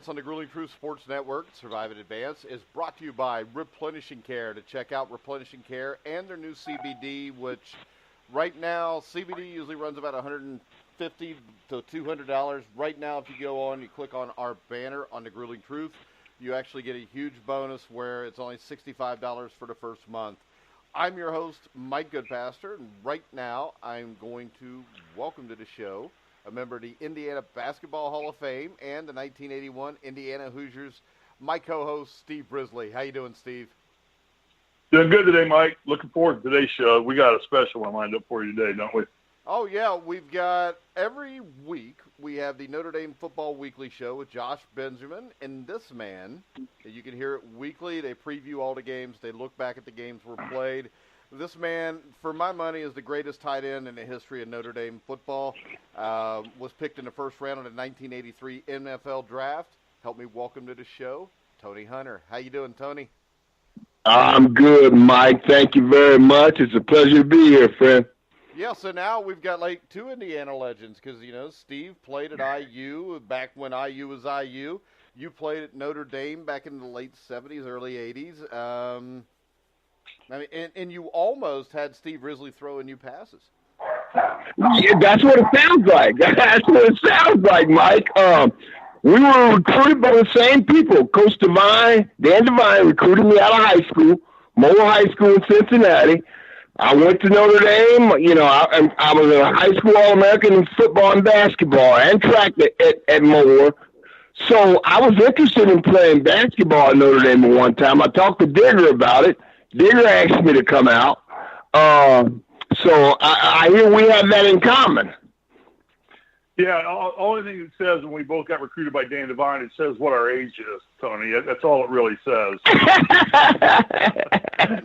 Advance on the Grueling Truth Sports Network. Survive in Advance is brought to you by Replenishing Care. To check out Replenishing Care and their new CBD, which right now CBD usually runs about $150 to $200. Right now, if you go on, you click on our banner on the Grueling Truth, you actually get a huge bonus where it's only $65 for the first month. I'm your host, Mike Goodpaster, and right now I'm going to welcome to the show a member of the Indiana Basketball Hall of Fame and the 1981 Indiana Hoosiers, my co-host, Steve Risley. How you doing, Steve? Doing good today, Mike. Looking forward to today's show. We got a special one lined up for you today, don't we? Oh, yeah. We've got every week we have the Notre Dame Football Weekly Show with Josh Benjamin. And this man, you can hear it weekly. They preview all the games. They look back at the games were played. This man, for my money, is the greatest tight end in the history of Notre Dame football. Was picked in the first round of the 1983 NFL Draft. Help me welcome to the show, Tony Hunter. How you doing, Tony? I'm good, Mike. Thank you very much. It's a pleasure to be here, friend. Yeah, so now we've got like two Indiana legends because, you know, Steve played at IU back when IU was IU. You played at Notre Dame back in the late 70s, early 80s. I mean, and you almost had Steve Risley throwing you passes. Yeah, that's what it sounds like. That's what it sounds like, Mike. We were recruited by the same people. Coach Dan Devine recruited me out of high school, Moore High School in Cincinnati. I went to Notre Dame. You know, I was a high school All-American in football and basketball and track at Moore. So I was interested in playing basketball at Notre Dame at one time. I talked to Digger about it. Digger asked me to come out. So I hear we have that in common. Yeah, only thing it says when we both got recruited by Dan Devine, it says what our age is, Tony. That's all it really says.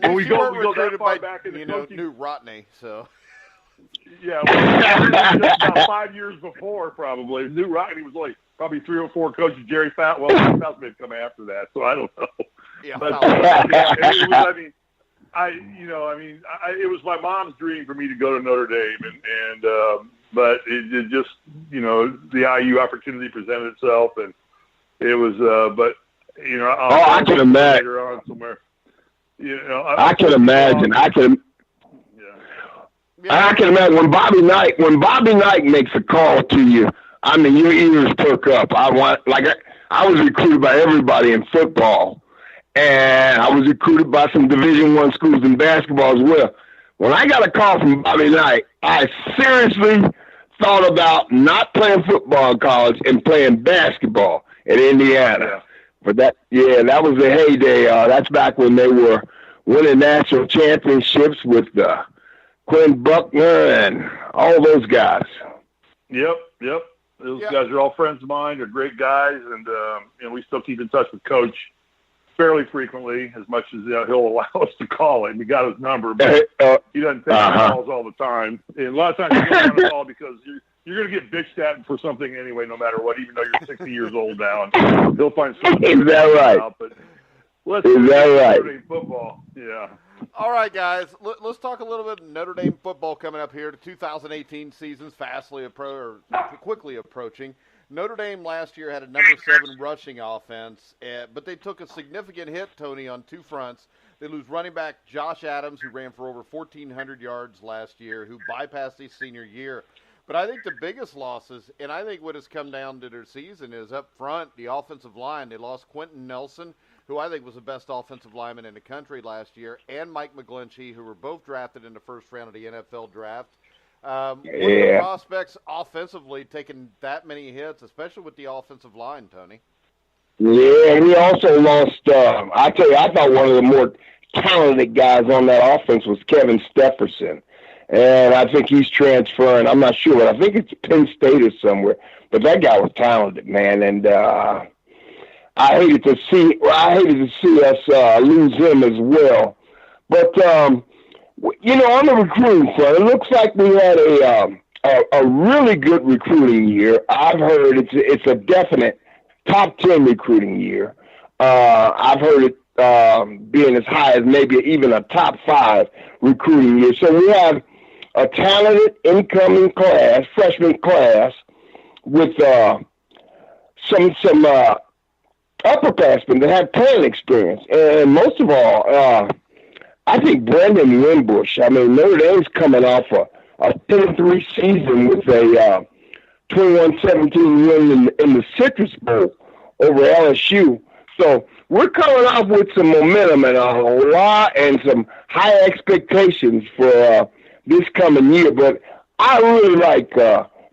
When we go that far back in the coaching, New Rodney, so. Yeah, well, about 5 years before, probably. New Rodney was like probably 3 or 4 coaches. Jerry Fatwell, may have come after that, so I don't know. Yeah, but, it was, it was my mom's dream for me to go to Notre Dame, but it just, you know, the IU opportunity presented itself, and it was, I can imagine. Later on somewhere. You know, I can imagine. I can imagine when Bobby Knight makes a call to you. I mean, your ears perk up. I was recruited by everybody in football. And I was recruited by some Division I schools in basketball as well. When I got a call from Bobby Knight, I seriously thought about not playing football in college and playing basketball at Indiana. Yeah. But that was the heyday. That's back when they were winning national championships with Quinn Buckner and all those guys. Yep. Those guys are all friends of mine. They're great guys, and we still keep in touch with Coach fairly frequently, as much as he'll allow us to call him. We got his number, but he doesn't take calls all the time. And a lot of times you don't want to call because you're going to get bitched at for something anyway, no matter what, even though you're 60 years old now. And he'll find something. Is that right? Out, but let's Is that right? Notre Dame football. Yeah. All right, guys. Let's talk a little bit of Notre Dame football coming up here. The 2018 season's quickly approaching. Notre Dame last year had a number 7 rushing offense, but they took a significant hit, Tony, on two fronts. They lose running back Josh Adams, who ran for over 1,400 yards last year, who bypassed his senior year. But I think the biggest losses, and I think what has come down to their season, is up front, the offensive line. They lost Quentin Nelson, who I think was the best offensive lineman in the country last year, and Mike McGlinchey, who were both drafted in the first round of the NFL draft. What are the prospects offensively taking that many hits, especially with the offensive line, Tony? Yeah, we also lost, I thought one of the more talented guys on that offense was Kevin Stepherson. And I think he's transferring. I'm not sure, but I think it's Penn State or somewhere. But that guy was talented, man. And I hated to see us lose him as well. But you know, on the recruiting front, it looks like we had a really good recruiting year. I've heard it's a definite top 10 recruiting year. I've heard it being as high as maybe even a top 5 recruiting year. So we have a talented incoming freshman class with some upperclassmen that have playing experience. And most of all, I think Brandon Wimbush. I mean, Notre Dame's coming off a 10-3 season with a 21-17 win in the Citrus Bowl over LSU. So we're coming off with some momentum and a lot and some high expectations for this coming year. But I really like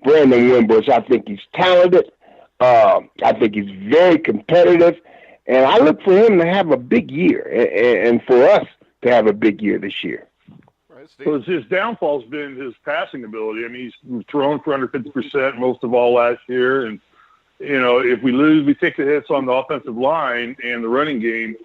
Brandon Wimbush. I think he's talented. I think he's very competitive. And I look for him to have a big year and for us to have a big year this year. Well, his downfall's been his passing ability. I mean, he's thrown for under 50% most of all last year. And, you know, if we take the hits on the offensive line and the running game,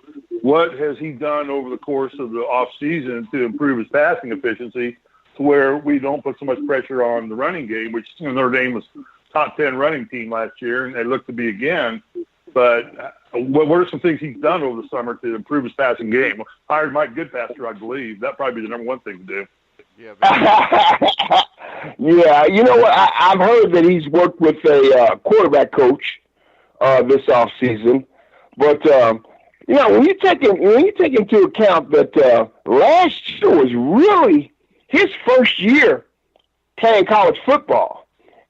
what has he done over the course of the offseason to improve his passing efficiency to where we don't put so much pressure on the running game, which, you know, Notre Dame was top 10 running team last year, and they look to be again. But what are some things he's done over the summer to improve his passing game? Hired Mike Goodpaster, I believe. That'd probably be the number one thing to do. Yeah, yeah, you know what? I've heard that he's worked with a quarterback coach this offseason. But, you know, when you take into account that last year was really his first year playing college football,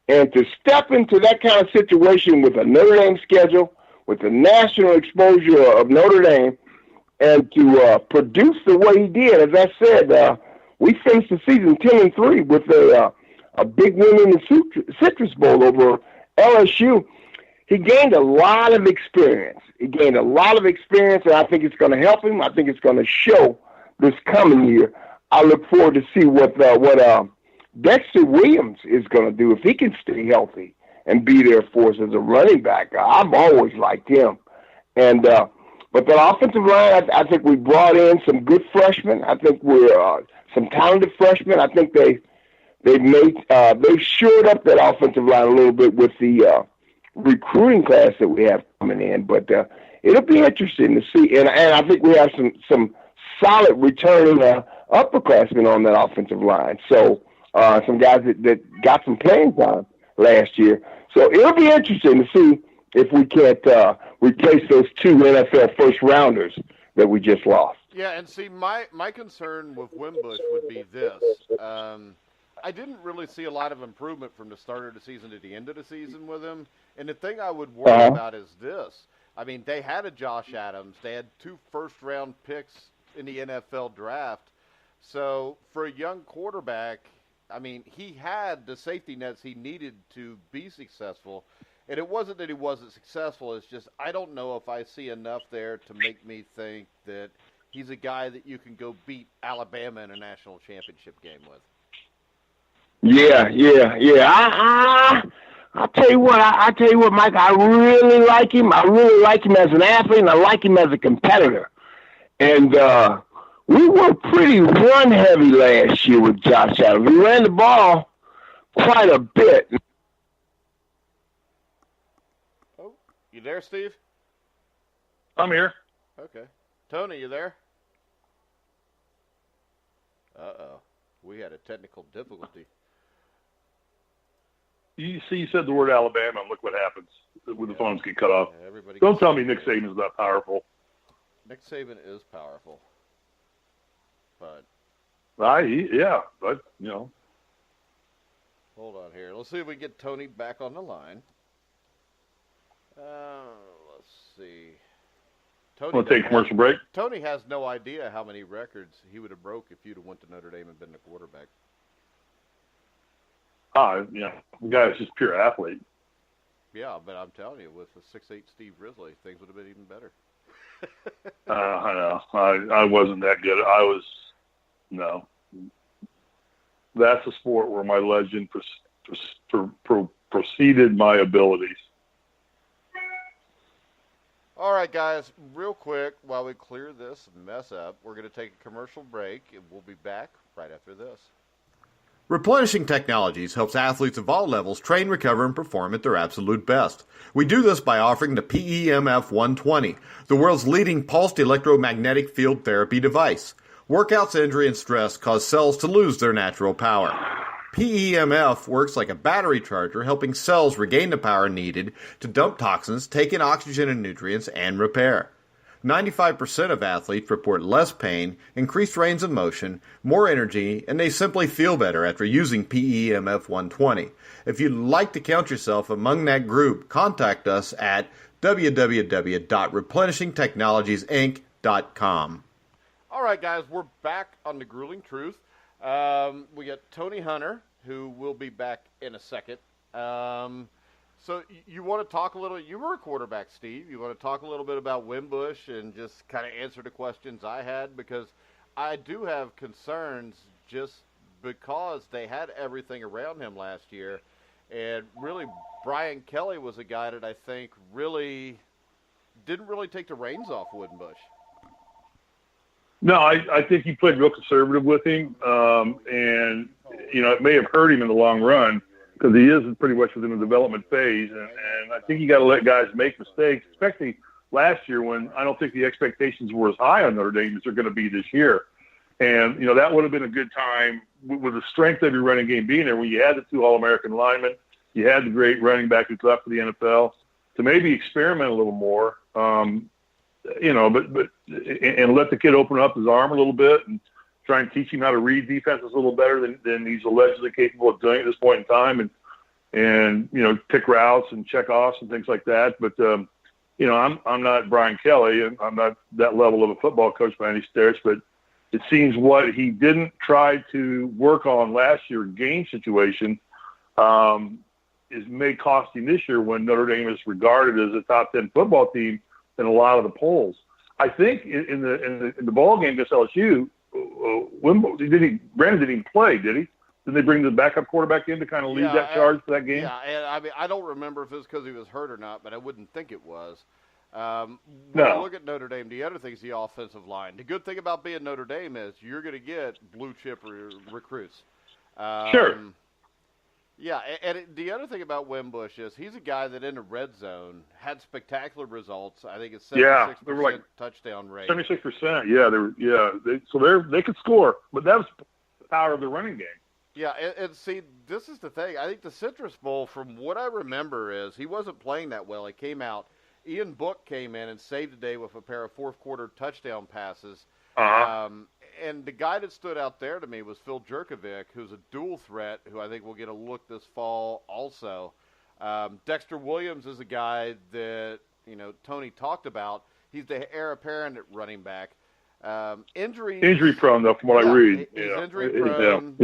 and to step into that kind of situation with a Notre Dame schedule, with the national exposure of Notre Dame, and to produce the way he did, as I said, we finished the season 10-3 with a big win in the Citrus Bowl over LSU. He gained a lot of experience. And I think it's going to help him. I think it's going to show this coming year. I look forward to see what Dexter Williams is going to do if he can stay healthy and be there for us as a running back. I've always liked him. And but that offensive line, I think we brought in some good freshmen. I think we're some talented freshmen. I think they've shored up that offensive line a little bit with the recruiting class that we have coming in. But it'll be interesting to see. And I think we have some solid returning upperclassmen on that offensive line. So some guys that got some playing time last year. So it'll be interesting to see if we can't replace those two NFL first-rounders that we just lost. Yeah, and see, my concern with Wimbush would be this. I didn't really see a lot of improvement from the start of the season to the end of the season with him. And the thing I would worry about is this. I mean, they had a Josh Adams. They had 2 first-round picks in the NFL draft. So for a young quarterback, I mean, he had the safety nets he needed to be successful. And it wasn't that he wasn't successful. It's just I don't know if I see enough there to make me think that he's a guy that you can go beat Alabama in a national championship game with. Yeah. I'll tell you what, Mike, I really like him. I really like him as an athlete, and I like him as a competitor. And we were pretty run-heavy last year with Josh Adams. We ran the ball quite a bit. Oh, you there, Steve? I'm here. Okay. Tony, you there? Uh-oh. We had a technical difficulty. You said the word Alabama, and look what happens when the phones get cut off. Yeah, Don't tell me Nick Saban's not powerful. Nick Saban is powerful. But you know. Hold on here. Let's see if we get Tony back on the line. Let's see. Tony, want to take a commercial break? Tony has no idea how many records he would have broke if you'd have went to Notre Dame and been the quarterback. The guy is just pure athlete. Yeah, but I'm telling you, with a 6'8" Steve Risley, things would have been even better. I know. I wasn't that good. No. That's a sport where my legend preceded my abilities. All right, guys, real quick, while we clear this mess up, we're going to take a commercial break, and we'll be back right after this. Replenishing Technologies helps athletes of all levels train, recover, and perform at their absolute best. We do this by offering the PEMF 120, the world's leading pulsed electromagnetic field therapy device. Workouts, injury, and stress cause cells to lose their natural power. PEMF works like a battery charger, helping cells regain the power needed to dump toxins, take in oxygen and nutrients, and repair. 95% of athletes report less pain, increased range of motion, more energy, and they simply feel better after using PEMF 120. If you'd like to count yourself among that group, contact us at www.replenishingtechnologiesinc.com. All right, guys, we're back on The Grueling Truth. We got Tony Hunter, who will be back in a second. So you want to talk a little, you were a quarterback, Steve. You want to talk a little bit about Wimbush and just kind of answer the questions I had? Because I do have concerns just because they had everything around him last year. And really, Brian Kelly was a guy that I think really didn't really take the reins off Wimbush. No, I think he played real conservative with him, and it may have hurt him in the long run because he is pretty much within the development phase, and I think you got to let guys make mistakes, especially last year when I don't think the expectations were as high on Notre Dame as they're going to be this year, and that would have been a good time with the strength of your running game being there when you had the 2 All-American linemen, you had the great running back who's left for the NFL to maybe experiment a little more. But let the kid open up his arm a little bit and try and teach him how to read defenses a little better than he's allegedly capable of doing at this point in time, and pick routes and check offs and things like that. But I'm not Brian Kelly, and I'm not that level of a football coach by any stretch. But it seems what he didn't try to work on last year, game situation, may cost him this year when Notre Dame is regarded as a top 10 football team in a lot of the polls. I think in the ball game against LSU, Brandon didn't even play, did he? Did they bring the backup quarterback in to kind of lead that charge for that game? Yeah, and I mean, I don't remember if it was because he was hurt or not, but I wouldn't think it was. When you look at Notre Dame, the other thing is the offensive line. The good thing about being Notre Dame is you're going to get blue chip recruits. Sure. Yeah, and the other thing about Wimbush is he's a guy that in the red zone had spectacular results. I think it's 76% touchdown rate. 76%, so they could score, but that was the power of the running game. Yeah, and see, this is the thing. I think the Citrus Bowl, from what I remember, is he wasn't playing that well. He came out. Ian Book came in and saved the day with a pair of fourth-quarter touchdown passes. And the guy that stood out there to me was Phil Jerkovic, who's a dual threat, who I think will get a look this fall also. Dexter Williams is a guy that, Tony talked about. He's the heir apparent at running back. Injury prone, though, from what I read. He's injury prone.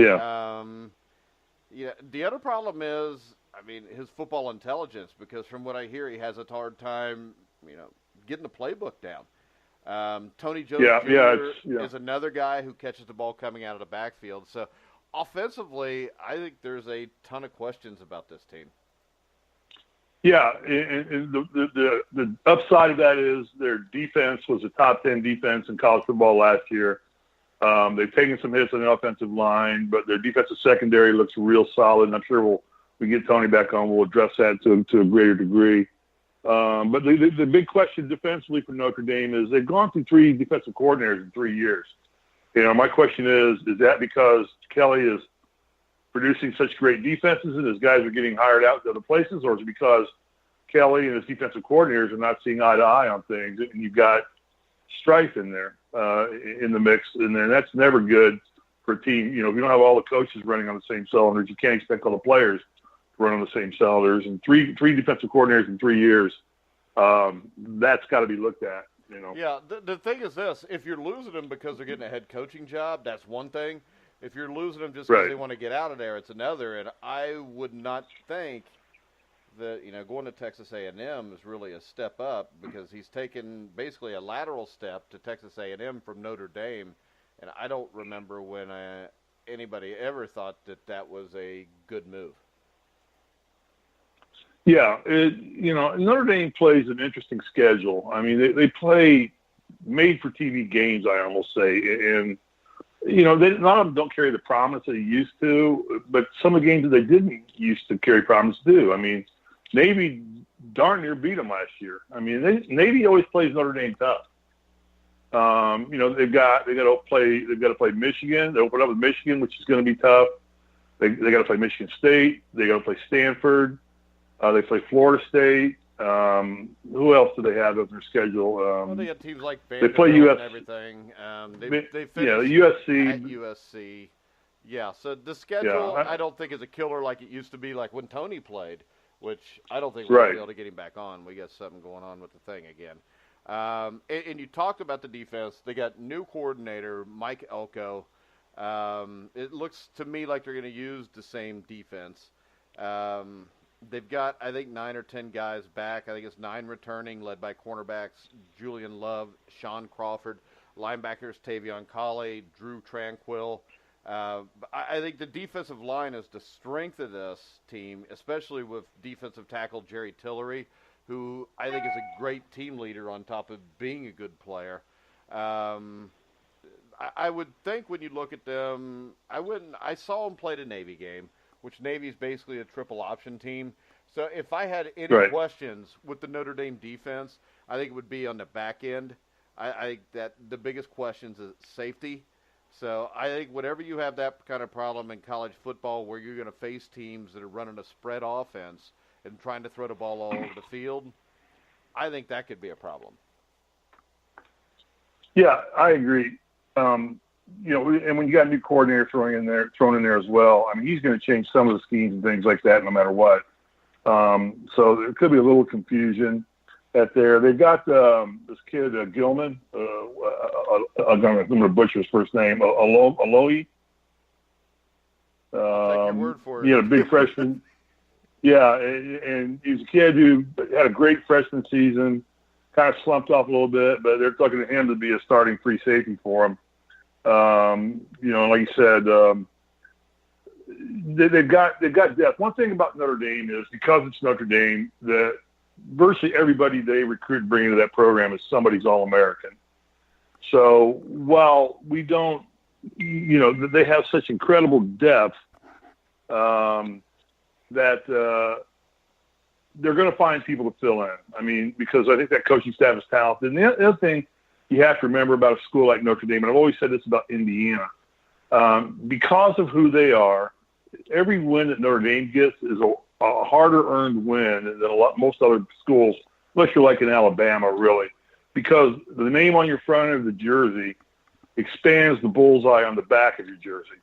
The other problem is, his football intelligence, because from what I hear, he has a hard time, getting the playbook down. Tony Jones Jr. is another guy who catches the ball coming out of the backfield. So offensively, I think there's a ton of questions about this team. Yeah, and the upside of that is their defense was a top 10 defense in college football last year. They've taken some hits on the offensive line, but their defensive secondary looks real solid, and I'm sure we get Tony back on, we'll address that to a greater degree. But the big question defensively for Notre Dame is they've gone through 3 defensive coordinators in 3 years. My question is that because Kelly is producing such great defenses and his guys are getting hired out to other places, or is it because Kelly and his defensive coordinators are not seeing eye to eye on things, and you've got strife in there, in the mix in there, and that's never good for a team. If you don't have all the coaches running on the same cylinders, you can't expect all the players to run on the same cylinders. And three defensive coordinators in 3 years, that's got to be looked at. Yeah, the thing is this: if you're losing them because they're getting a head coaching job, that's one thing. If you're losing them just because they want to get out of there, it's another. And I would not think that going to Texas A&M is really a step up, because he's taken basically a lateral step to Texas A&M from Notre Dame, and I don't remember when anybody ever thought that was a good move. Yeah, Notre Dame plays an interesting schedule. They play made-for-TV games, I almost say, and a lot of them don't carry the promise that they used to, but some of the games that they didn't used to carry promise do. Navy darn near beat them last year. Navy always plays Notre Dame tough. They've got to play Michigan. They open up with Michigan, which is going to be tough. They got to play Michigan State. They got to play Stanford. They play Florida State. Who else do they have on their schedule? Well, they got teams like Vanderbilt, they play US and everything. They finished USC. at USC. Yeah, so the schedule I don't think is a killer like it used to be, like when Tony played, which I don't think we're going to be able to get him back on. We got something going on with the thing again. And you talked about the defense. They got new coordinator, Mike Elko. It looks to me like they're going to use the same defense. They've got, I think, 9 or 10 guys back. I think it's 9 returning, led by cornerbacks Julian Love, Sean Crawford, linebackers Tavion Colley, Drew Tranquil. I think the defensive line is the strength of this team, especially with defensive tackle Jerry Tillery, who I think is a great team leader on top of being a good player. I would think when you look at them, I saw them play the Navy game, which Navy is basically a triple option team. So if I had any questions with the Notre Dame defense, I think it would be on the back end. I think that the biggest questions is safety. So I think whenever you have that kind of problem in college football where you're going to face teams that are running a spread offense and trying to throw the ball all over the field, I think that could be a problem. Yeah, I agree. And when you got a new coordinator thrown in there as well, I mean, he's going to change some of the schemes and things like that no matter what. So there could be a little confusion at there. They've got this kid, Gilman. I'm going to butcher his first name, Alohi. I'll take your word for it. A big freshman. Yeah, and he's a kid who had a great freshman season, kind of slumped off a little bit, but they're looking at him to be a starting free safety for him. Like you said, they've got depth. One thing about Notre Dame is because it's Notre Dame, that virtually everybody they recruit and bring into that program is somebody's All-American. So while we don't, they have such incredible depth that they're going to find people to fill in. I mean, because I think that coaching staff is talented. And the other thing you have to remember about a school like Notre Dame, and I've always said this about Indiana, because of who they are, every win that Notre Dame gets is a harder-earned win than most other schools, unless you're like in Alabama, really, because the name on your front of the jersey expands the bullseye on the back of your jersey.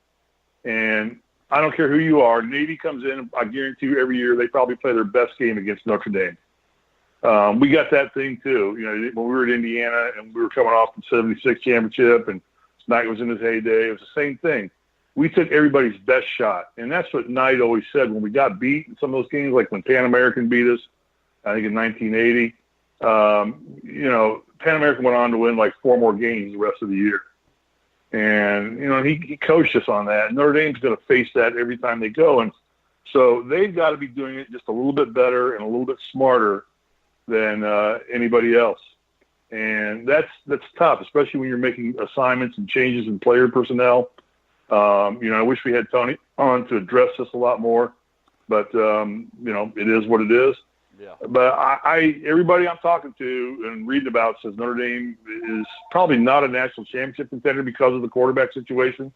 And I don't care who you are, Navy comes in, I guarantee you every year they probably play their best game against Notre Dame. We got that thing too. When we were at Indiana and we were coming off the 76 championship and Knight was in his heyday, it was the same thing. We took everybody's best shot. And that's what Knight always said when we got beat in some of those games, like when Pan American beat us, I think in 1980. Pan American went on to win like 4 more games the rest of the year. And, he coached us on that. Notre Dame's going to face that every time they go. And so they've got to be doing it just a little bit better and a little bit smarter than anybody else. And that's tough, especially when you're making assignments and changes in player personnel. I wish we had Tony on to address this a lot more, but, it is what it is. Yeah. But everybody I'm talking to and reading about says Notre Dame is probably not a national championship contender because of the quarterback situation,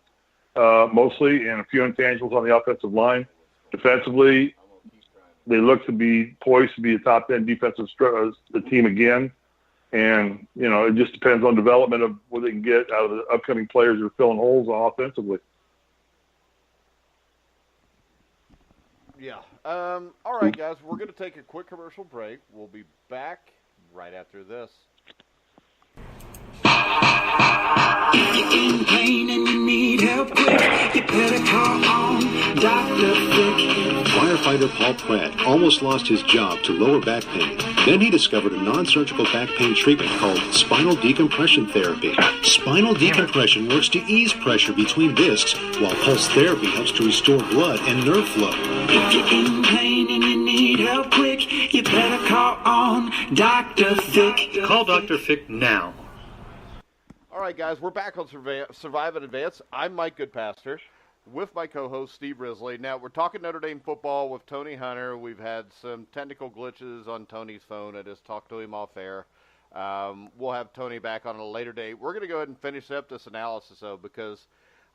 mostly, and a few intangibles on the offensive line. Defensively, they look to be poised to be a top 10 defensive team again. And, it just depends on development of what they can get out of the upcoming players who are filling holes offensively. Yeah. All right, guys, we're going to take a quick commercial break. We'll be back right after this. If you're in pain and you need help quick, you better call on Dr. Vic. Firefighter Paul Pratt almost lost his job to lower back pain. Then he discovered a non-surgical back pain treatment called spinal decompression therapy. Spinal decompression works to ease pressure between discs, while pulse therapy helps to restore blood and nerve flow. If you're in pain and you need help quick, you better call on Dr. Vic. Call Dr. Vic now. All right, guys, we're back on Survive in Advance. I'm Mike Goodpaster with my co-host Steve Risley. Now, we're talking Notre Dame football with Tony Hunter. We've had some technical glitches on Tony's phone. I just talked to him off air. We'll have Tony back on a later date. We're going to go ahead and finish up this analysis, though, because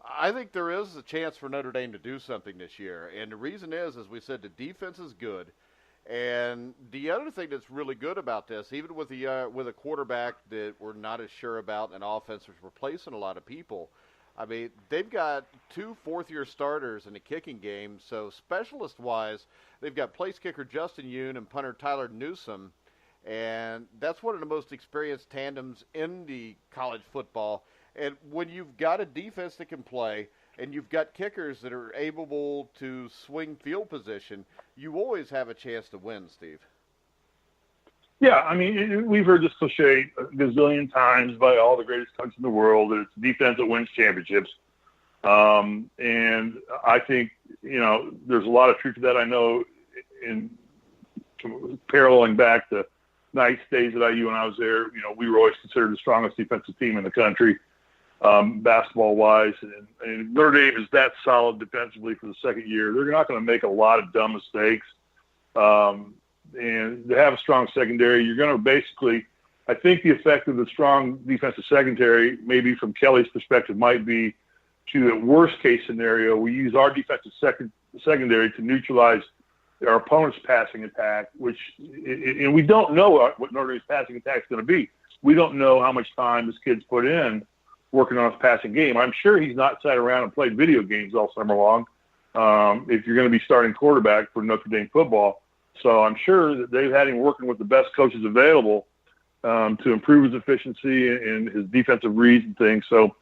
I think there is a chance for Notre Dame to do something this year, and the reason is, as we said, the defense is good. And the other thing that's really good about this, even with a quarterback that we're not as sure about, and offense is replacing a lot of people, I mean, they've got 2 fourth-year starters in the kicking game. So specialist-wise, they've got place kicker Justin Yoon and punter Tyler Newsome, and that's one of the most experienced tandems in the college football. And when you've got a defense that can play, and you've got kickers that are able to swing field position, you always have a chance to win, Steve. Yeah, I mean, we've heard this cliche a gazillion times by all the greatest coaches in the world that it's defense that wins championships. And I think, there's a lot of truth to that. I know in paralleling back to Knight's days at IU when I was there, we were always considered the strongest defensive team in the country, basketball-wise. And Notre Dame is that solid defensively for the second year. They're not going to make a lot of dumb mistakes. And to have a strong secondary, you're going to basically, I think the effect of the strong defensive secondary, maybe from Kelly's perspective, might be to the worst case scenario, we use our defensive secondary to neutralize our opponent's passing attack, and we don't know what Notre Dame's passing attack is going to be. We don't know how much time this kid's put in working on his passing game. I'm sure he's not sat around and played video games all summer long if you're going to be starting quarterback for Notre Dame football. So I'm sure that they've had him working with the best coaches available to improve his efficiency and his defensive reads and things. So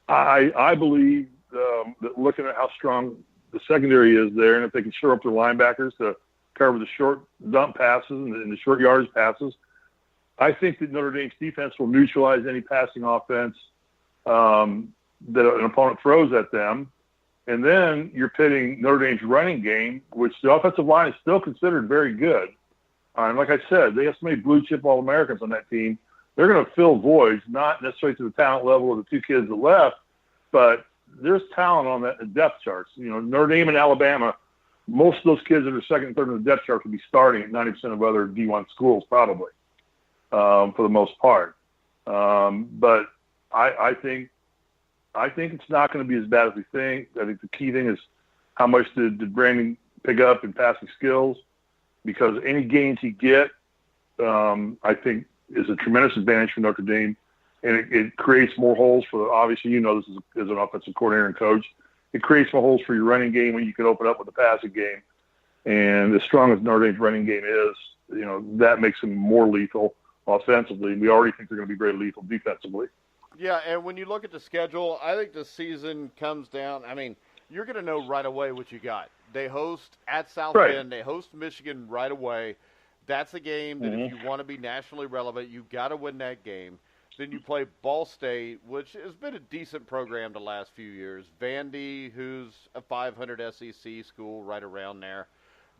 I believe that looking at how strong the secondary is there, and if they can shore up their linebackers to cover the short dump passes and the short yardage passes, I think that Notre Dame's defense will neutralize any passing offense that an opponent throws at them. And then you're pitting Notre Dame's running game, which the offensive line is still considered very good. And like I said, they have so many blue-chip All-Americans on that team. They're going to fill voids, not necessarily to the talent level of the 2 kids that left, but there's talent on that depth charts. Notre Dame and Alabama, most of those kids that are second and third in the depth chart could be starting at 90% of other D1 schools probably, for the most part. But I think it's not going to be as bad as we think. I think the key thing is how much did Brandon pick up in passing skills, because any gains he get, I think, is a tremendous advantage for Notre Dame, and it creates more holes for, obviously, this is as an offensive coordinator and coach, it creates more holes for your running game when you can open up with the passing game. And as strong as Notre Dame's running game is, that makes them more lethal offensively. We already think they're going to be very lethal defensively. Yeah, and when you look at the schedule, I think the season comes down. I mean, you're going to know right away what you got. They host at South Bend. They host Michigan right away. That's a game that if you want to be nationally relevant, you've got to win that game. Then you play Ball State, which has been a decent program the last few years. Vandy, who's a 500 SEC school right around there.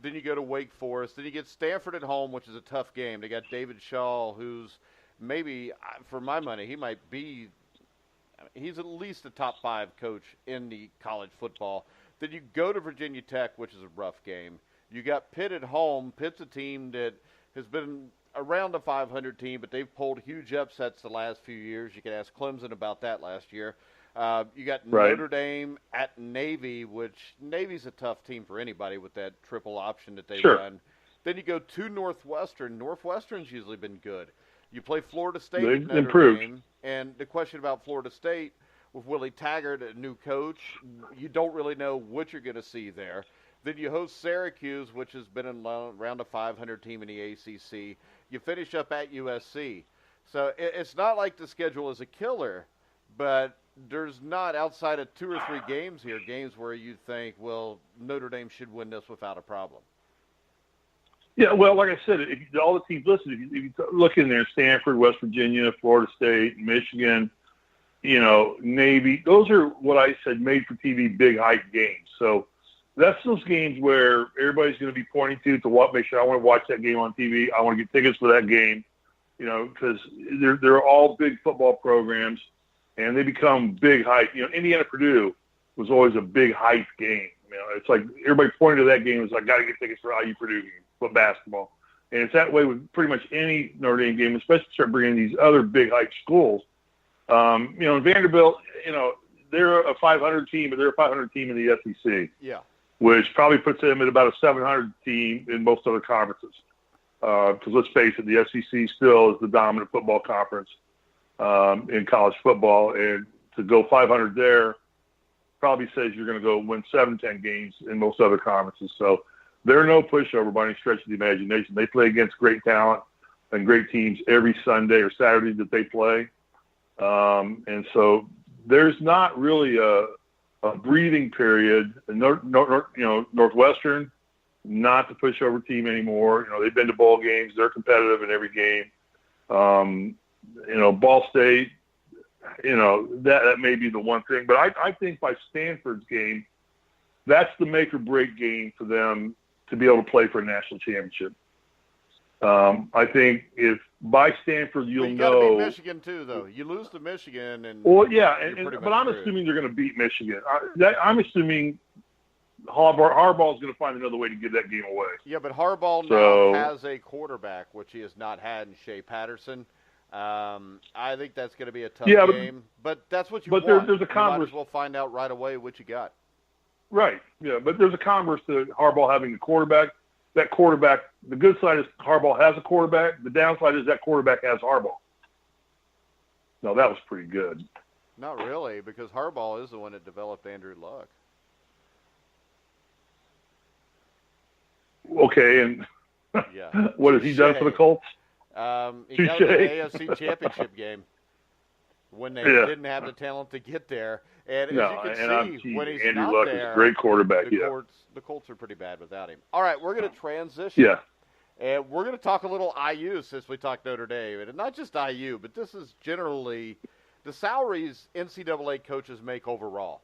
Then you go to Wake Forest. Then you get Stanford at home, which is a tough game. They got David Shaw, who's maybe, for my money, he might be – he's at least a top 5 coach in the college football. Then you go to Virginia Tech, which is a rough game. You got Pitt at home. Pitt's a team that has been around a 500 team, but they've pulled huge upsets the last few years. You can ask Clemson about that last year. You got Notre Dame at Navy, which Navy's a tough team for anybody with that triple option that they've done. Then you go to Northwestern. Northwestern's usually been good. You play Florida State at Notre Dame, and the question about Florida State with Willie Taggart, a new coach, you don't really know what you're going to see there. Then you host Syracuse, which has been around a 500 team in the ACC. You finish up at USC. So it's not like the schedule is a killer, but there's not, outside of 2 or 3 games here, games where you think, well, Notre Dame should win this without a problem. Yeah, well, like I said, all the teams listed, if you look in there, Stanford, West Virginia, Florida State, Michigan, Navy, those are what I said made-for-TV big hype games. So that's those games where everybody's going to be pointing to what make sure I want to watch that game on TV. I want to get tickets for that game, because they're all big football programs, and they become big hype. Indiana-Purdue was always a big hype game. It's like everybody pointed to that game as like, got to get tickets for IU-Purdue game, for basketball. And it's that way with pretty much any Notre Dame game, especially start bringing these other big hype schools. Vanderbilt, they're a 500 team, but they're a 500 team in the SEC. Yeah. Which probably puts them at about a 700 team in most other conferences. Because let's face it, the SEC still is the dominant football conference in college football, and to go 500 there probably says you're going to go win 7-10 games in most other conferences. So they're no pushover by any stretch of the imagination. They play against great talent and great teams every Sunday or Saturday that they play. And so there's not really a breathing period. Northwestern, not the pushover team anymore. They've been to bowl games. They're competitive in every game. Ball State, that may be the one thing. But I think by Stanford's game, that's the make or break game for them to be able to play for a national championship. I think if by Stanford you'll know. You got to beat Michigan too, though. You lose to Michigan, and but I'm assuming they're going to beat Michigan. I'm assuming Harbaugh is going to find another way to give that game away. Yeah, but Harbaugh now has a quarterback, which he has not had in Shea Patterson. I think that's going to be a tough game, but that's what you want. But there's a converse. You might as well find out right away what you got. Right. Yeah, but there's a converse to Harbaugh having a quarterback. That quarterback, the good side is Harbaugh has a quarterback. The downside is that quarterback has Harbaugh. No, that was pretty good. Not really, because Harbaugh is the one that developed Andrew Luck. Okay, and what has he done for the Colts? He got to the AFC Championship game when they didn't have the talent to get there. And as you can see, when he's Andrew not Luck there, is a great quarterback. The Colts are pretty bad without him. All right, we're going to transition. Yeah. And we're going to talk a little IU since we talked Notre Dame. And not just IU, but this is generally the salaries NCAA coaches make overall.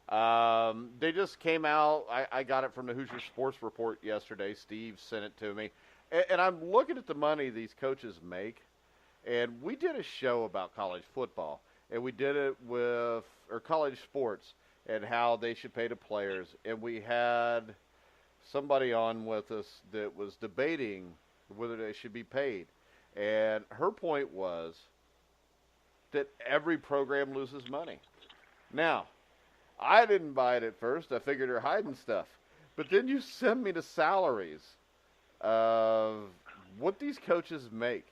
They just came out. I got it from the Hoosier Sports Report yesterday. Steve sent it to me. And I'm looking at the money these coaches make. And we did a show about college football. And we did it with college sports and how they should pay the players. And we had somebody on with us that was debating whether they should be paid. And her point was that every program loses money. Now, I didn't buy it at first. I figured they're hiding stuff. But then you send me the salaries of what these coaches make.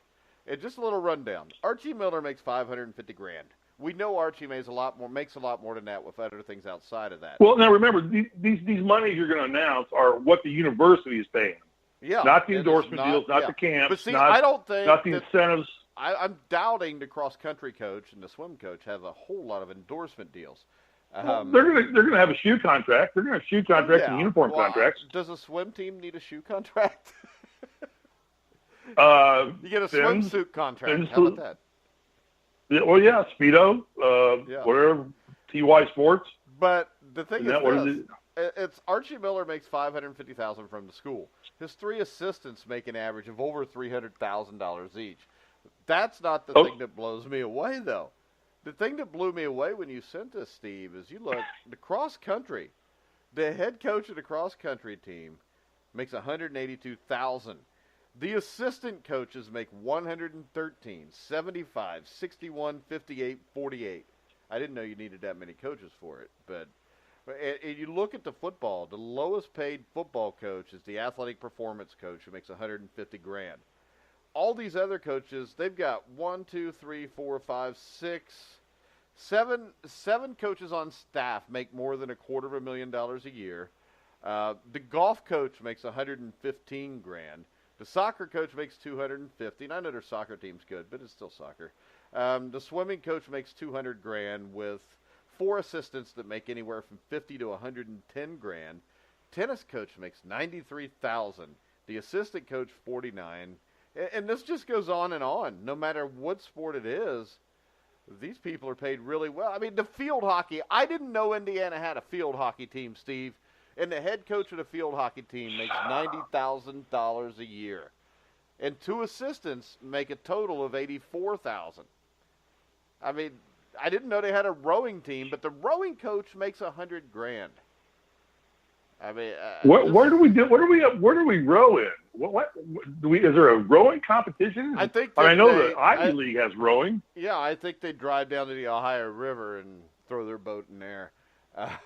And just a little rundown. Archie Miller makes $550,000. We know Archie makes a lot more than that with other things outside of that. Well, now remember, these monies you're going to announce are what the university is paying. Yeah, not the endorsement deals, not the camps. But see, I don't think not the incentives. I'm doubting the cross country coach and the swim coach have a whole lot of endorsement deals. Well, they're gonna have a shoe contract. They're gonna have shoe contracts and uniform contracts. Does a swim team need a shoe contract? You get a swimsuit contract. How about that? Well, yeah, Speedo, whatever, TY Sports. But the thing is it's Archie Miller makes $550,000 from the school. His 3 assistants make an average of over $300,000 each. That's not the thing that blows me away, though. The thing that blew me away when you sent this, Steve, is you look, the cross country, the head coach of the cross country team makes $182,000. The assistant coaches make $113, $75, $61, $58, $48. I didn't know you needed that many coaches for it, but and you look at the football. The lowest paid football coach is the athletic performance coach who makes $150,000. All these other coaches, they've got 7 coaches on staff make more than $250,000 a year. The golf coach makes $115,000. The soccer coach makes $250,000. I know their soccer team's good, but it's still soccer. The swimming coach makes $200,000 with 4 assistants that make anywhere from $50,000 to $110,000. Tennis coach makes $93,000. The assistant coach $49,000. And this just goes on and on. No matter what sport it is, these people are paid really well. I mean, the field hockey, I didn't know Indiana had a field hockey team, Steve. And the head coach of the field hockey team makes $90,000 a year. And 2 assistants make a total of $84,000. I mean, I didn't know they had a rowing team, but the rowing coach makes $100,000. I mean, where do we row in? Is there a rowing competition? I think I know the Ivy League has rowing. Yeah, I think they drive down to the Ohio River and throw their boat in there.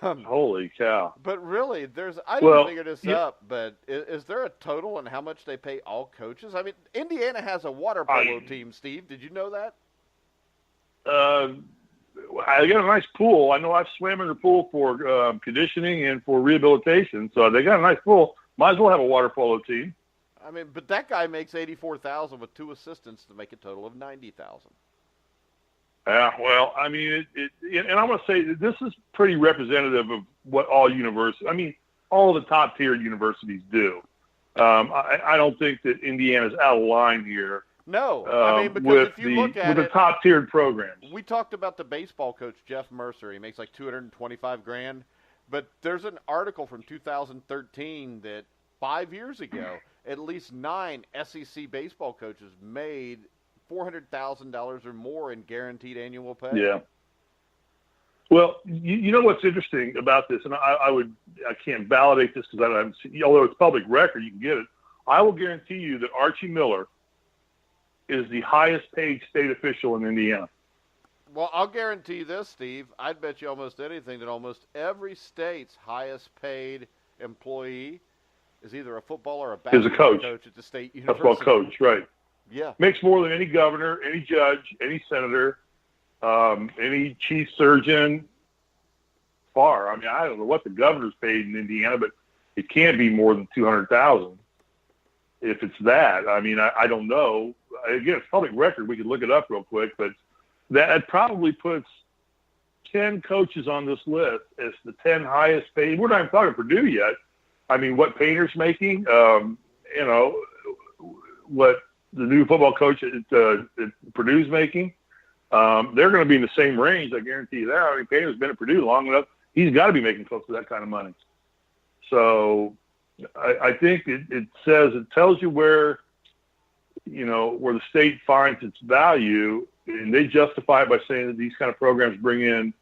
Holy cow! But really, I didn't figure this yeah. up, but is there a total on how much they pay all coaches? I mean, Indiana has a water polo team, Steve. Did you know that? I got a nice pool. I know I've swam in the pool for conditioning and for rehabilitation, so they got a nice pool. Might as well have a water polo team. I mean, but that guy makes $84,000 with 2 assistants to make a total of $90,000. Yeah, well, I mean, and I'm going to say that this is pretty representative of what all universities, I mean, all the top-tier universities do. I don't think that Indiana's out of line here. No, I mean, because if you look at with the top-tiered programs. We talked about the baseball coach, Jeff Mercer. He makes like $225,000. But there's an article from 2013 that 5 years ago, at least 9 SEC baseball coaches made $400,000 or more in guaranteed annual pay. Yeah. Well, you know what's interesting about this, and I can't validate this because I haven't seen, although it's public record, you can get it. I will guarantee you that Archie Miller is the highest paid state official in Indiana. Well, I'll guarantee you this, Steve. I'd bet you almost anything that almost every state's highest paid employee is either a football or a basketball coach at the state university. Football coach, right. Yeah. Makes more than any governor, any judge, any senator, any chief surgeon, far. I mean, I don't know what the governor's paid in Indiana, but it can't be more than $200,000. If it's that, I mean, I don't know. Again, it's public record. We could look it up real quick, but that probably puts 10 coaches on this list as the 10 highest paid. We're not even talking Purdue yet. I mean, what Painter's making, you know, what the new football coach at Purdue's making, they're going to be in the same range. I guarantee you that. I mean, Painter's been at Purdue long enough. He's got to be making close to that kind of money. So I think it tells you where, you know, where the state finds its value, and they justify it by saying that these kind of programs bring in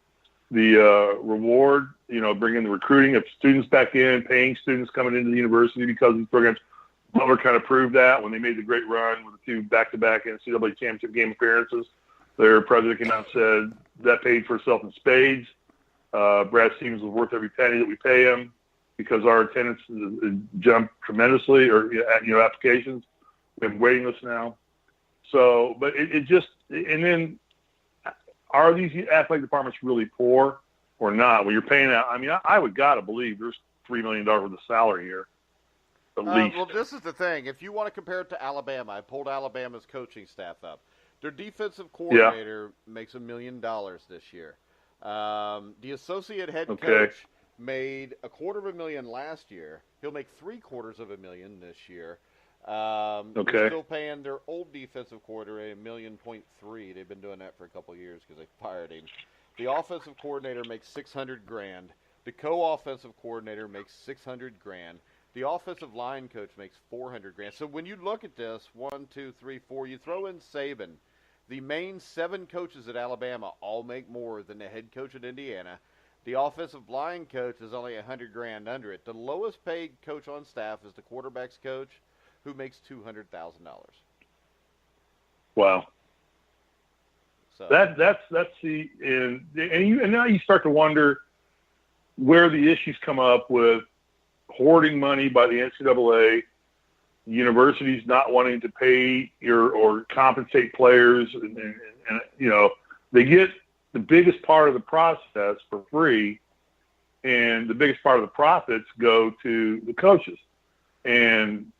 the reward, you know, bring in the recruiting of students back in, paying students coming into the university because of these programs. Butler kind of proved that when they made the great run with the 2 back-to-back NCAA championship game appearances. Their president came out and said that paid for itself in spades. Brad Stevens was worth every penny that we pay him because our attendance jumped tremendously, or, you know, applications. We have waiting lists now. So, but it just, and then are these athletic departments really poor or not? When you're paying out, I mean, I would gotta believe there's $3 million worth of salary here, at least. Well, this is the thing. If you want to compare it to Alabama, I pulled Alabama's coaching staff up. Their defensive coordinator makes $1 million this year. The associate head coach made $250,000 last year. He'll make $750,000 this year. They're still paying their old defensive coordinator $1.3 million. They've been doing that for a couple of years because they fired him. The offensive coordinator makes $600,000. The co-offensive coordinator makes $600,000. The offensive line coach makes $400,000. So when you look at this, 1, 2, 3, 4, you throw in Saban. The main 7 coaches at Alabama all make more than the head coach at Indiana. The offensive line coach is only $100,000 under it. The lowest paid coach on staff is the quarterback's coach, who makes $200,000. Wow. So that's the and now you start to wonder where the issues come up with hoarding money by the NCAA, universities not wanting to pay or compensate players, and you know, they get the biggest part of the process for free, and the biggest part of the profits go to the coaches. And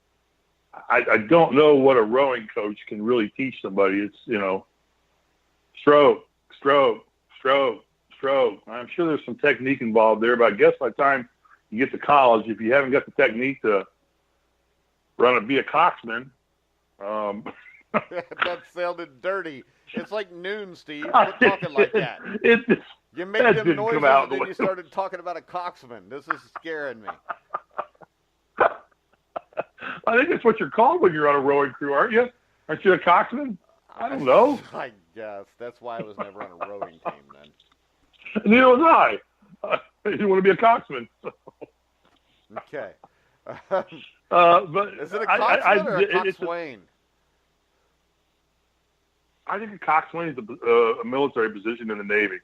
I don't know what a rowing coach can really teach somebody. It's, you know, stroke, stroke, stroke, stroke. I'm sure there's some technique involved there, but I guess by the time you get to college, if you haven't got the technique to be a coxman. That sounded dirty. It's like noon, Steve. Quit talking like that. You made them noises and then you started talking about a coxman. This is scaring me. I think that's what you're called when you're on a rowing crew, aren't you? Aren't you a coxman? I don't know. I guess. That's why I was never on a rowing team then. Neither was I. I didn't want to be a coxman. So. Okay. But is it a coxman or a coxswain? I think a coxswain is a military position in the Navy.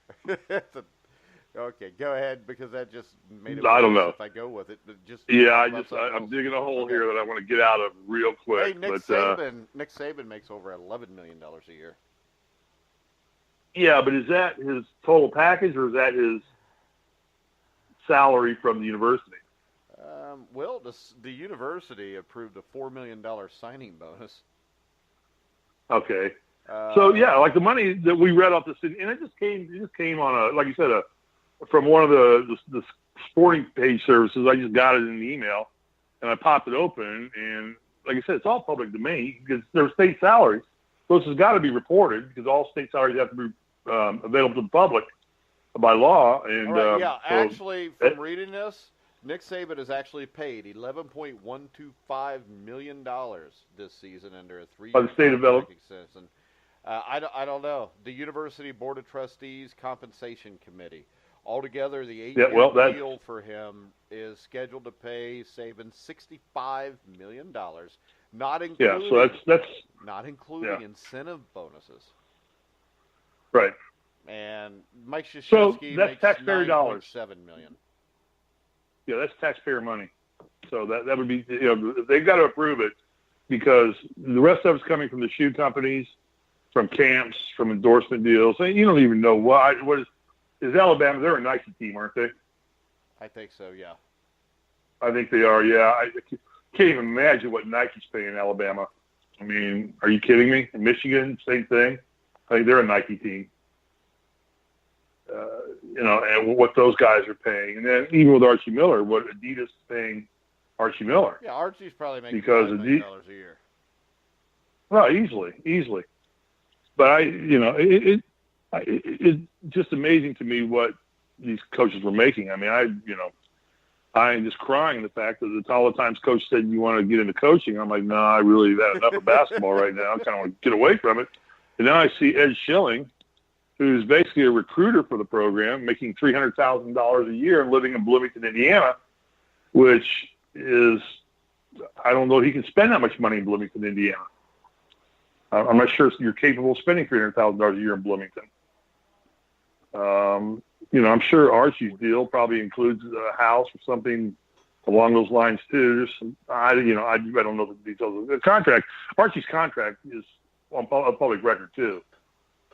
Okay, go ahead, because that just made it I don't worse know. if I go with it. But I'm digging a hole here that I want to get out of real quick. Hey, Nick Saban makes over $11 million a year. Yeah, but is that his total package, or is that his salary from the university? Well, the university approved a $4 million signing bonus. Okay. So yeah, like the money that we read off the city, and it just came on like you said, from one of the sporting page services. I just got it in the email, and I popped it open, and like I said, it's all public domain because they're state salaries. So this has got to be reported because all state salaries have to be available to the public by law. And right, actually, from reading this, Nick Saban is actually paid $11.125 million this season under a 3-year by the state of extension. I don't know. The University Board of Trustees Compensation Committee. Altogether, the 8-year deal for him is scheduled to pay Saban $65 million, not including not including incentive bonuses. Right. And Mike Krzyzewski that's makes taxpayer dollars. $9.7 million. Yeah, that's taxpayer money. So that would be, they've got to approve it because the rest of it's coming from the shoe companies, from camps, from endorsement deals. And you don't even know what is Alabama. They're a Nike team, aren't they? I think so, yeah. I think they are, yeah. I can't even imagine what Nike's paying Alabama. I mean, are you kidding me? In Michigan, same thing. I think they're a Nike team. And what those guys are paying. And then even with Archie Miller, what Adidas is paying Archie Miller. Yeah, Archie's probably making $5 million a year. Well, easily. But it's just amazing to me what these coaches were making. I mean, I'm just crying the fact that all the times coach said you want to get into coaching. I'm like, no, I really have had enough of basketball right now. I kind of want to get away from it. And now I see Ed Schilling, who's basically a recruiter for the program, making $300,000 a year and living in Bloomington, Indiana, which is, I don't know if he can spend that much money in Bloomington, Indiana. I'm not sure you're capable of spending $300,000 a year in Bloomington. I'm sure Archie's deal probably includes a house or something along those lines too. I don't know the details of the contract. Archie's contract is on public record too.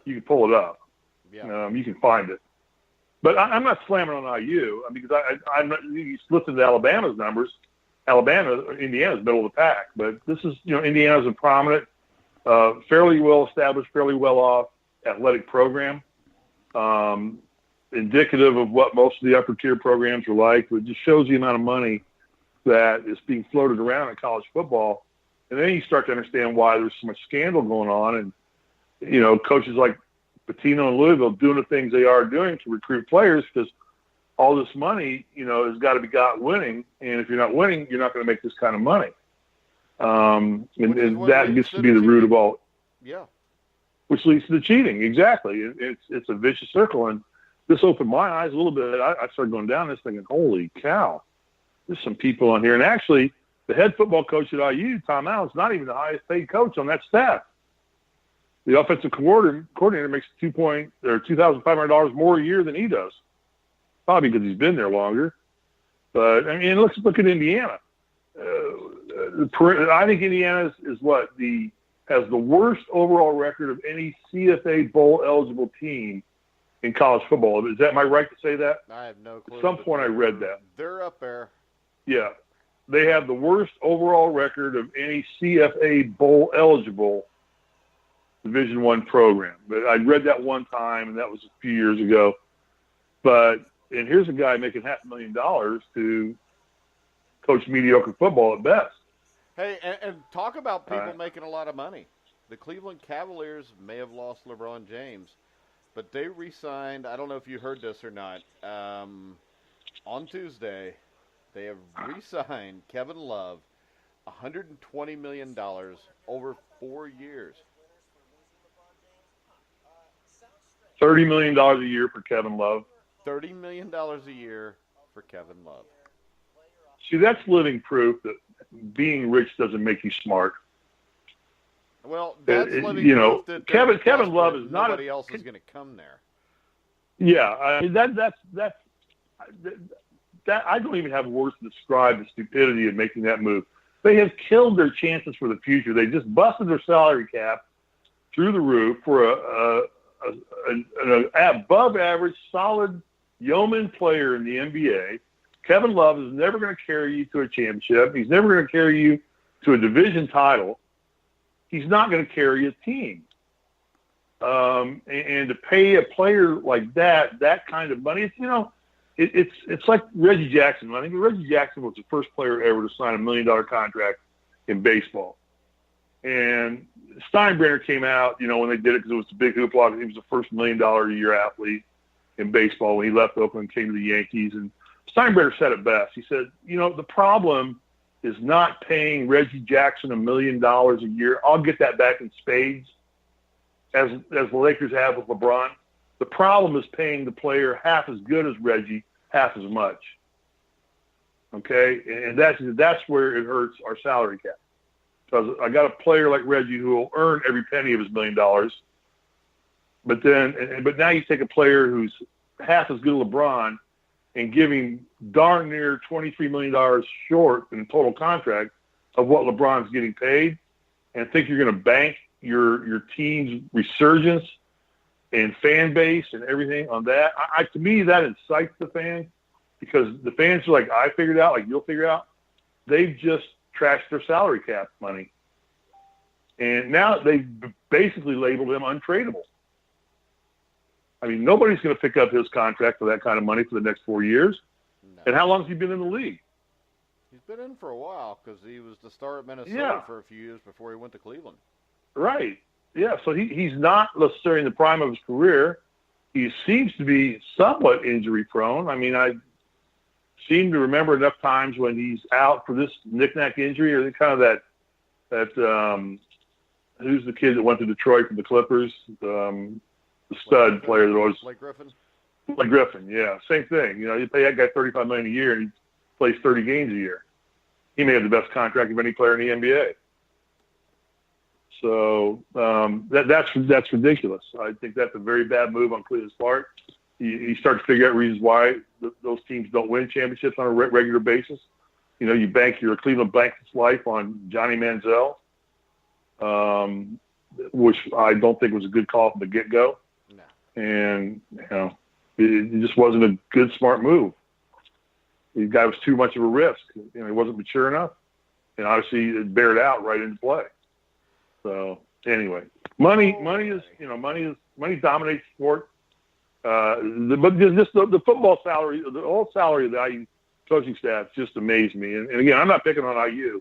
You can pull it up. Yeah. You can find it. But I'm not slamming on IU because I'm not. You listen to Alabama's numbers. Indiana's middle of the pack, but this is Indiana's a prominent, fairly well established, fairly well off athletic program. Indicative of what most of the upper tier programs are like. It just shows the amount of money that is being floated around in college football. And then you start to understand why there's so much scandal going on. And, coaches like Pitino and Louisville doing the things they are doing to recruit players because all this money, has got to be got winning. And if you're not winning, you're not going to make this kind of money. And that gets to be the root of all. Yeah. Which leads to the cheating. Exactly. It's a vicious circle. And this opened my eyes a little bit. I started going down this thing and holy cow, there's some people on here. And actually, the head football coach at IU, Tom Allen's not even the highest paid coach on that staff. The offensive coordinator makes $2,500 more a year than he does, probably because he's been there longer. But I mean, look at Indiana. I think Indiana has the worst overall record of any CFA bowl eligible team in college football. Am I right to say that? I have no clue. At some point I read that. They're up there. Yeah. They have the worst overall record of any CFA bowl eligible Division I program. But I read that one time, and that was a few years ago. And here's a guy making $500,000 to coach mediocre football at best. Hey, and talk about people making a lot of money. The Cleveland Cavaliers may have lost LeBron James, but they re-signed, I don't know if you heard this or not, on Tuesday, they have re-signed Kevin Love, $120 million over 4 years. $30 million a year for Kevin Love. $30 million a year for Kevin Love. See, that's living proof that being rich doesn't make you smart. Well, that's living proof that Kevin Love is not nobody else is going to come there. Yeah, I mean, that I don't even have words to describe the stupidity of making that move. They have killed their chances for the future. They just busted their salary cap through the roof for an above average, solid yeoman player in the NBA. Kevin Love is never going to carry you to a championship. He's never going to carry you to a division title. He's not going to carry a team. And to pay a player like that kind of money, it's like Reggie Jackson. I think Reggie Jackson was the first player ever to sign $1 million contract in baseball. And Steinbrenner came out, when they did it because it was a big hoopla. He was the first $1 million a year athlete in baseball when he left Oakland and came to the Yankees. And Steinbrenner said it best. He said, the problem is not paying Reggie Jackson $1 million a year. I'll get that back in spades, as the Lakers have with LeBron. The problem is paying the player half as good as Reggie, half as much. Okay? And that's where it hurts our salary cap. Because I got a player like Reggie who will earn every penny of his $1 million. But now you take a player who's half as good as LeBron and give him darn near $23 million short in total contract of what LeBron's getting paid, and think you're going to bank your team's resurgence and fan base and everything on that. To me, that incites the fans, because the fans are like, I figured out, like you'll figure out. They've just trashed their salary cap money. And now they've basically labeled him untradeable. I mean, nobody's going to pick up his contract for that kind of money for the next 4 years. No. And how long has he been in the league? He's been in for a while, because he was the star at Minnesota for a few years before he went to Cleveland. Right. Yeah, so he's not necessarily in the prime of his career. He seems to be somewhat injury-prone. I mean, I seem to remember enough times when he's out for this knick-knack injury, or kind of that who's the kid that went to Detroit from the Clippers? The stud player that always – Blake Griffin? Blake Griffin, yeah. Same thing. You pay that guy $35 million a year, and he plays 30 games a year. He may have the best contract of any player in the NBA. So that's ridiculous. I think that's a very bad move on Cleveland's part. You start to figure out reasons why those teams don't win championships on a regular basis. You bank your Cleveland banks its life on Johnny Manziel, which I don't think was a good call from the get-go. No. And it just wasn't a good, smart move. The guy was too much of a risk. He wasn't mature enough, and obviously it bared out right into play. So anyway, money dominates sport. But just the football salary, the whole salary of the IU coaching staff just amazed me. And again, I'm not picking on IU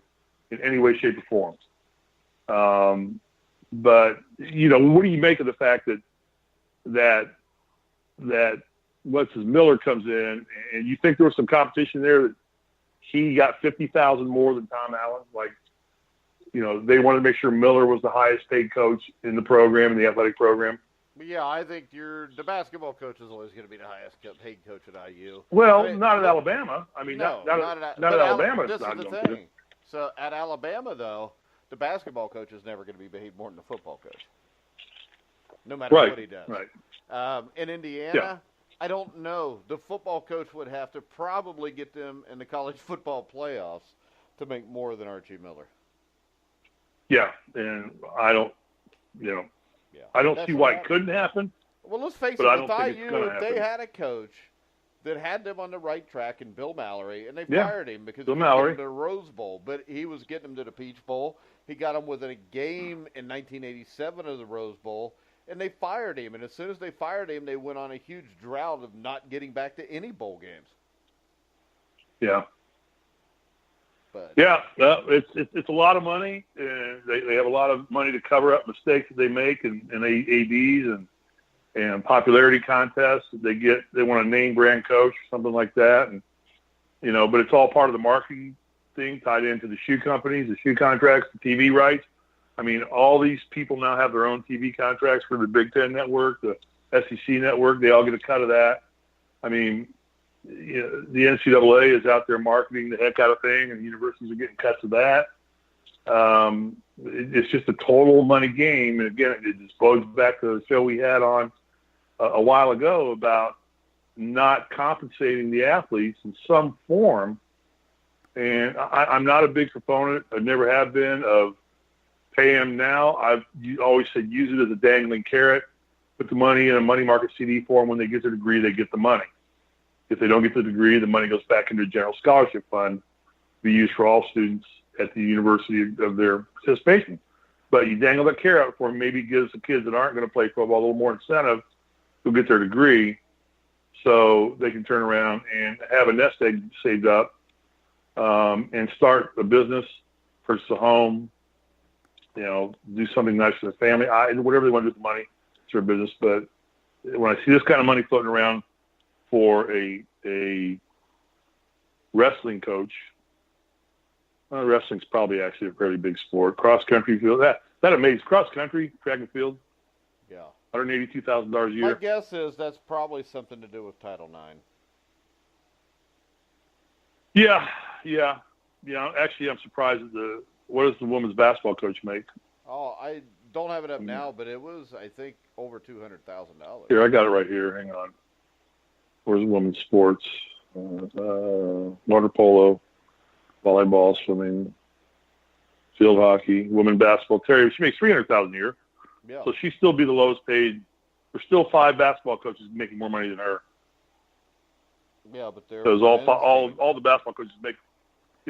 in any way, shape, or form. But what do you make of the fact that Miller comes in, and you think there was some competition there, that he got $50,000 more than Tom Allen? Like, they wanted to make sure Miller was the highest paid coach in the program, in the athletic program. Yeah, I think the basketball coach is always going to be the highest paid coach at IU. Well, not at Alabama. I mean, no, not at Alabama. This is the thing. So at Alabama, though, the basketball coach is never going to be paid more than the football coach, no matter what he does. Right. In Indiana, I don't know. The football coach would have to probably get them in the college football playoffs to make more than Archie Miller. Yeah, and I don't see why it couldn't happen. Well, let's face it, with IU, if they had a coach that had them on the right track in Bill Mallory, and they fired him because he was getting them to the Rose Bowl, but he was getting them to the Peach Bowl. He got them within a game in 1987 of the Rose Bowl, and they fired him. And as soon as they fired him, they went on a huge drought of not getting back to any bowl games. Yeah. But it's a lot of money, and they have a lot of money to cover up mistakes that they make, and ADs and popularity contests. They want a name brand coach or something like that, and but it's all part of the marketing thing tied into the shoe companies, the shoe contracts, the TV rights. I mean, all these people now have their own TV contracts for the Big Ten network, the SEC network. They all get a cut of that. I mean, the NCAA is out there marketing the heck out of thing, and universities are getting cuts of that. It's just a total money game. And again, it just goes back to the show we had on a while ago about not compensating the athletes in some form. And I'm not a big proponent, I never have been, of pay them now. I've always said use it as a dangling carrot. Put the money in a money market CD for them. When they get their degree, they get the money. If they don't get the degree, the money goes back into a general scholarship fund to be used for all students at the university of their participation. But you dangle that carrot out for them, maybe gives the kids that aren't going to play football a little more incentive to get their degree so they can turn around and have a nest egg saved up and start a business, purchase a home, do something nice for the family. Whatever they want to do with the money, it's their business. But when I see this kind of money floating around for a wrestling coach, wrestling's probably actually a fairly big sport. Cross country field, that amazing cross country, track and field. Yeah. $182,000 a year. My guess is that's probably something to do with Title IX. Yeah. Actually, I'm surprised at what does the women's basketball coach make? Oh, I don't have it up now, but it was, I think, over $200,000. Here, I got it right here. Hang on. Where's women's sports? Water polo, volleyball, swimming, field hockey, women basketball. Terry, she makes $300,000 a year. Yeah. So she'd still be the lowest paid. There's still 5 basketball coaches making more money than her. Yeah, but they're because all the basketball coaches make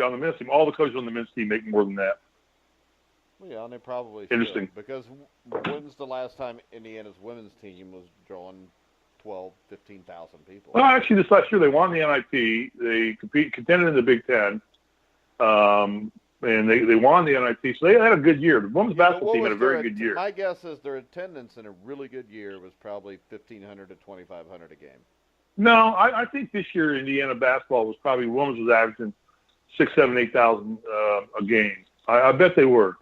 on the men's team. All the coaches on the men's team make more than that. Well, yeah, and they probably Interesting. Should, because when's the last time Indiana's women's team was drawing 12, 15,000 people? Well, actually, this last year they won the NIT. They contended in the Big Ten, and they won the NIT. So they had a good year. The women's basketball team had a very good year. My guess is their attendance in a really good year was probably 1,500 to 2,500 a game. No, I think this year Indiana basketball was probably women's was averaging 6,000, 7,000, 8,000 a game. I bet they were.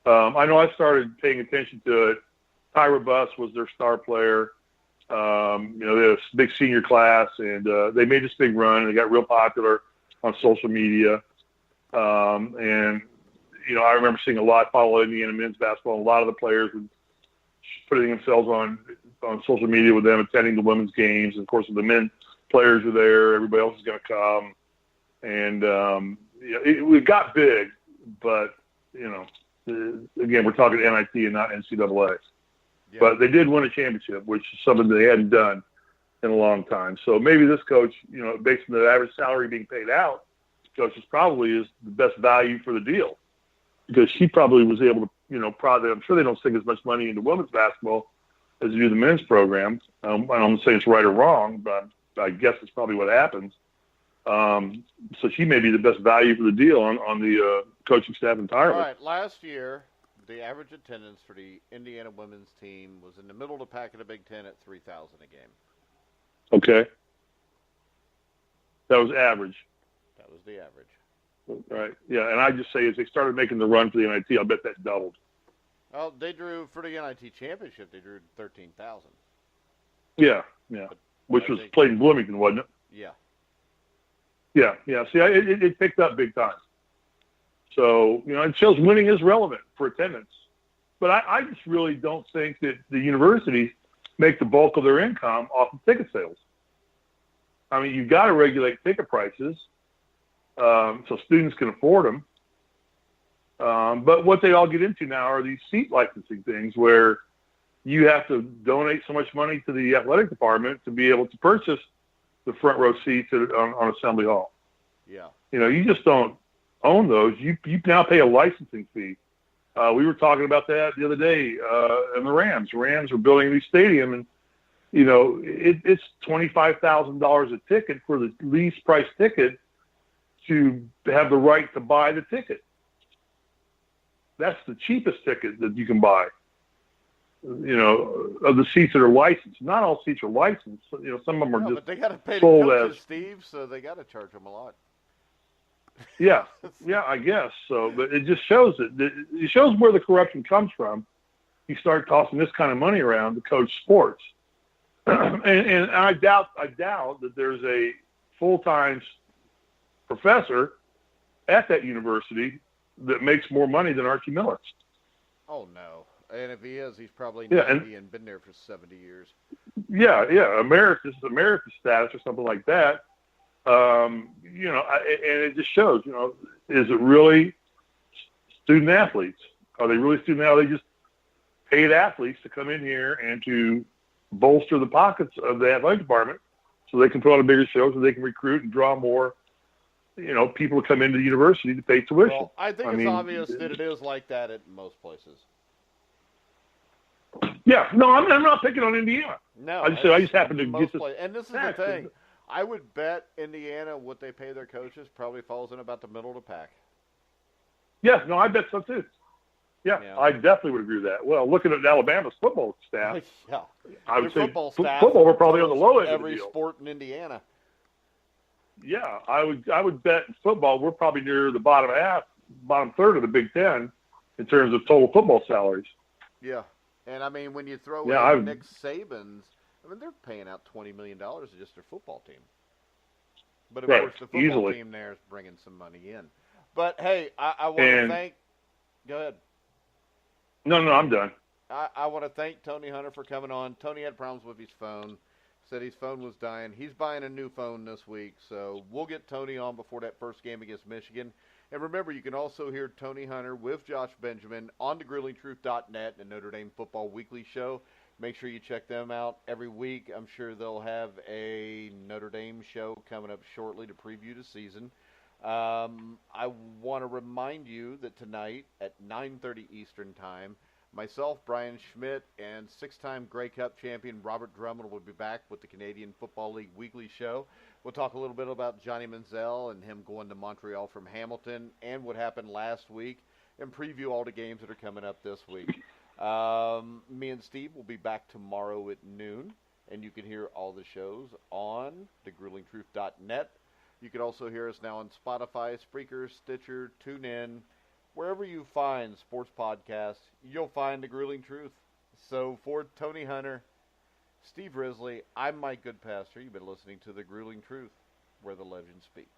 I know I started paying attention to it. Tyra Buss was their star player. They had a big senior class, and they made this big run. And they got real popular on social media. I remember seeing a lot follow Indiana men's basketball. A lot of the players were putting themselves on social media with them, attending the women's games. And, of course, the men players are there. Everybody else is going to come. And it got big, but, again, we're talking NIT and not NCAA. Yeah. But they did win a championship, which is something they hadn't done in a long time. So maybe this coach, based on the average salary being paid out, coach probably is the best value for the deal, because she probably was able to, probably, I'm sure they don't sink as much money into women's basketball as they do the men's program. I'm not saying it's right or wrong, but I guess it's probably what happens. So she may be the best value for the deal on the coaching staff entirely. All right, last year, the average attendance for the Indiana women's team was in the middle of the pack of the Big Ten at 3,000 a game. Okay. That was average. That was the average. Right. Yeah, and I just say as they started making the run for the NIT, I'll bet that doubled. Well, they drew, for the NIT championship, they drew 13,000. Yeah. Which was played in Bloomington, wasn't it? Yeah. Yeah. See, it picked up big time. So, it shows winning is relevant for attendance. But I just really don't think that the universities make the bulk of their income off of ticket sales. I mean, you've got to regulate ticket prices so students can afford them. But what they all get into now are these seat licensing things where you have to donate so much money to the athletic department to be able to purchase the front row seats on Assembly Hall. Yeah. You just don't own those. You now pay a licensing fee. We were talking about that the other day, and the Rams. Rams are building a new stadium, and it's $25,000 a ticket for the least price ticket to have the right to buy the ticket. That's the cheapest ticket that you can buy. Of the seats that are licensed. Not all seats are licensed. Some of them are just but they got to pay the sold coaches, as Steve, so they got to charge them a lot. Yeah, I guess so. But it just shows it shows where the corruption comes from. You start tossing this kind of money around to coach sports, and I doubt that there's a full-time professor at that university that makes more money than Archie Miller. Oh no, And if he is, he's probably Yeah, 90 and been there for 70 years. Yeah, America's status or something like that. And it just shows, is it really student athletes? Are they really student athletes? Are they just paid athletes to come in here and to bolster the pockets of the athletic department so they can put on a bigger show, so they can recruit and draw more, people to come into the university to pay tuition? Well, I think it's obvious that it is like that at most places. Yeah, no, I'm not picking on Indiana. No, I just happen to get this. And this is the thing. I would bet Indiana what they pay their coaches probably falls in about the middle of the pack. Yeah, no, I bet so too. Yeah, I definitely would agree with that. Well, looking at Alabama's football staff, I would say football were probably on the low end of the deal. Every sport in Indiana. Yeah, I would bet in football we're probably near the bottom third of the Big Ten in terms of total football salaries. Yeah, and I mean when you throw in Nick Saban's, they're paying out $20 million to just their football team. But of course, the football team there is bringing some money in. But hey, I want to thank. Go ahead. No, I'm done. I want to thank Tony Hunter for coming on. Tony had problems with his phone. Said his phone was dying. He's buying a new phone this week, so we'll get Tony on before that first game against Michigan. And remember, you can also hear Tony Hunter with Josh Benjamin on thegruelingtruth.net and Notre Dame Football Weekly Show. Make sure you check them out every week. I'm sure they'll have a Notre Dame show coming up shortly to preview the season. I want to remind you that tonight at 9:30 Eastern Time, myself, Brian Schmidt, and six-time Grey Cup champion Robert Drummond will be back with the Canadian Football League Weekly Show. We'll talk a little bit about Johnny Manziel and him going to Montreal from Hamilton and what happened last week and preview all the games that are coming up this week. Me and Steve will be back tomorrow at noon, and you can hear all the shows on thegruelingtruth.net. You can also hear us now on Spotify, Spreaker, Stitcher, TuneIn. Wherever you find sports podcasts, you'll find The Grueling Truth. So for Tony Hunter, Steve Risley, I'm Mike Goodpaster. You've been listening to The Grueling Truth, where the legends speak.